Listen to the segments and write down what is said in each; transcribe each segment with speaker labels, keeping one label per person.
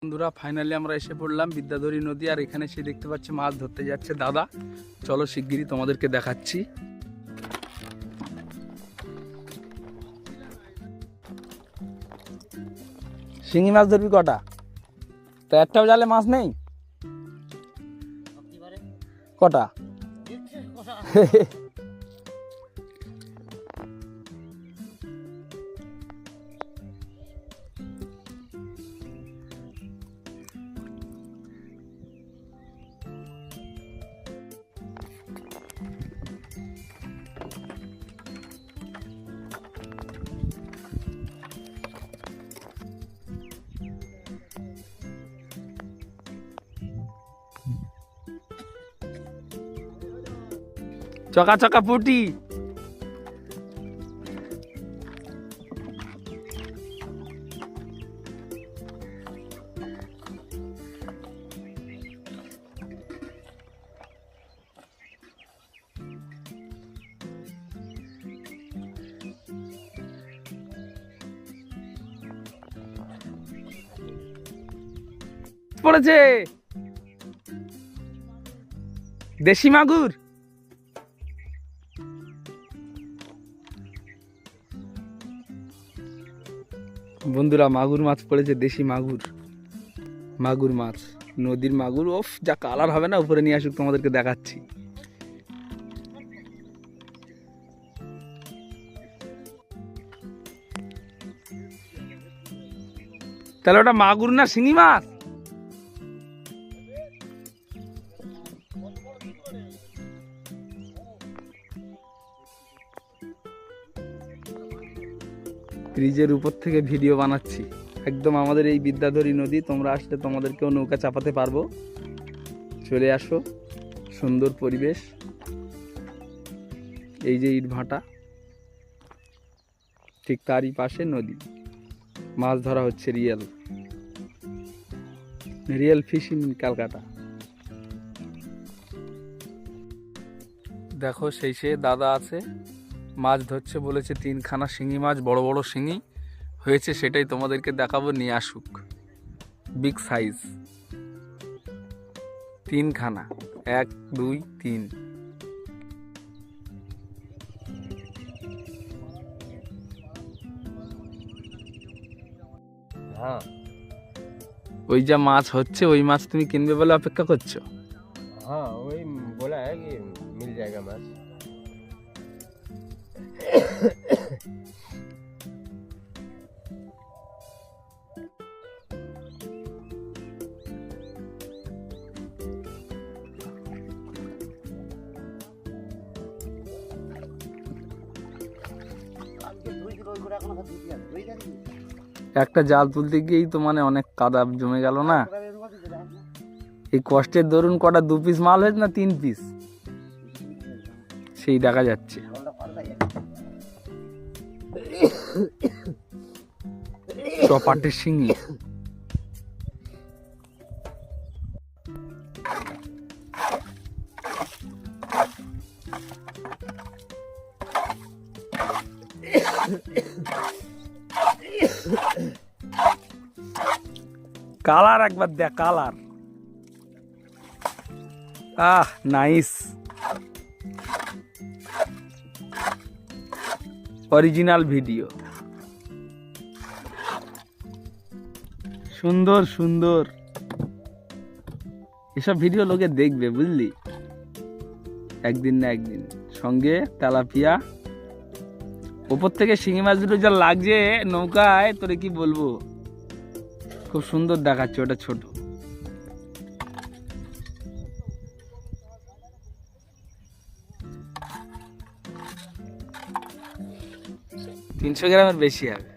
Speaker 1: বন্ধুরা ফাইনালি আমরা এসে পড়লাম বিদ্যাধরী নদী। আর এখানে সে দেখতে পাচ্ছি মাছ ধরতে যাচ্ছে দাদা। চলো শিগগিরই তোমাদেরকে দেখাচ্ছি। শিঙি মাছ ধরবি কটা? তো একটাও জালে মাছ নেই? কটা? চকা চকা পুটি। পড়েছে দেশি মাগুর। বন্ধুরা মাগুর মাছ পড়েছে, দেশি মাগুর। মাগুর মাছ, নদীর মাগুর। ওফ, যা কালার হবে না, উপরে নিয়ে আসুক, তোমাদেরকে দেখাচ্ছি। তাহলে ওটা মাগুর না শিঙি মাছ? ব্রিজের উপর থেকে ভিডিও বানাচ্ছি, একদম আমাদের এই বিদ্যাধরী নদী। তোমরা আসলে তোমাদেরকেও নৌকা চাপাতে পারবো। চলে আসো, সুন্দর পরিবেশ। এই যে ইট ভাটা, ঠিক তারই পাশে নদী। মাছ ধরা হচ্ছে রিয়েল ফিশিং ক্যালকাটা। দেখো সেই সে দাদা আছে, মাছ ধরছে। বলেছে 3খানা শিঙি মাছ, বড় বড় শিঙি হয়েছে, সেটাই তোমাদেরকে দেখাবো। নিয়ে আসুক, বিগ সাইজ 3খানা, 1 2 3।
Speaker 2: हाँ
Speaker 1: ওই যা মাছ হচ্ছে, ওই মাছ তুমি কিনবে বলে অপেক্ষা করছো?
Speaker 2: हाँ वही बोला है कि मिल जाएगा माछ।
Speaker 1: একটা জাল তুলতে গিয়েই তো মানে অনেক কাদা জমে গেল না। এই কষ্টের দরুন কটা 2 পিস মাল হয়েছে না 3 পিস, সেই দেখা যাচ্ছে। চপাটের শিঙি। কালার একবার দেখ, কালার। Nice, original video. সুন্দর সুন্দর এসব ভিডিও লোকে দেখবে, বুঝলি? একদিন না একদিন। সঙ্গে তেলাপিয়া, উপর থেকে শিঙি মাছ দুটো যা লাগছে নৌকায়, তোরে কি বলবো, খুব সুন্দর দেখাচ্ছে। ওটা ছোট। তিনশো গ্রামের বেশি হবে।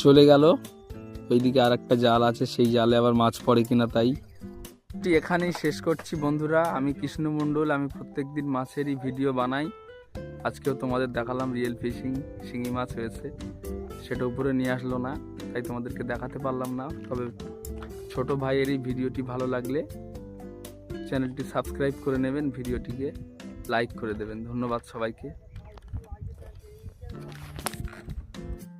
Speaker 1: চলে গেল ওইদিকে আর একটা জাল আছে, সেই জালে আবার মাছ পড়ে কিনা তাই। এখানেই শেষ করছি বন্ধুরা। আমি কৃষ্ণ মণ্ডল, আমি প্রত্যেকদিন মাছেরই ভিডিও বানাই। আজকেও তোমাদের দেখালাম রিয়েল ফিশিং, শিঙি মাছ হয়েছে, সেটা উপরে নিয়ে আসলো না, তাই তোমাদেরকে দেখাতে পারলাম না। তবে ছোট ভাইয়ের এই ভিডিওটি ভালো লাগলে চ্যানেলটি সাবস্ক্রাইব করে নেবেন, ভিডিওটিকে লাইক করে দেবেন। ধন্যবাদ সবাইকে।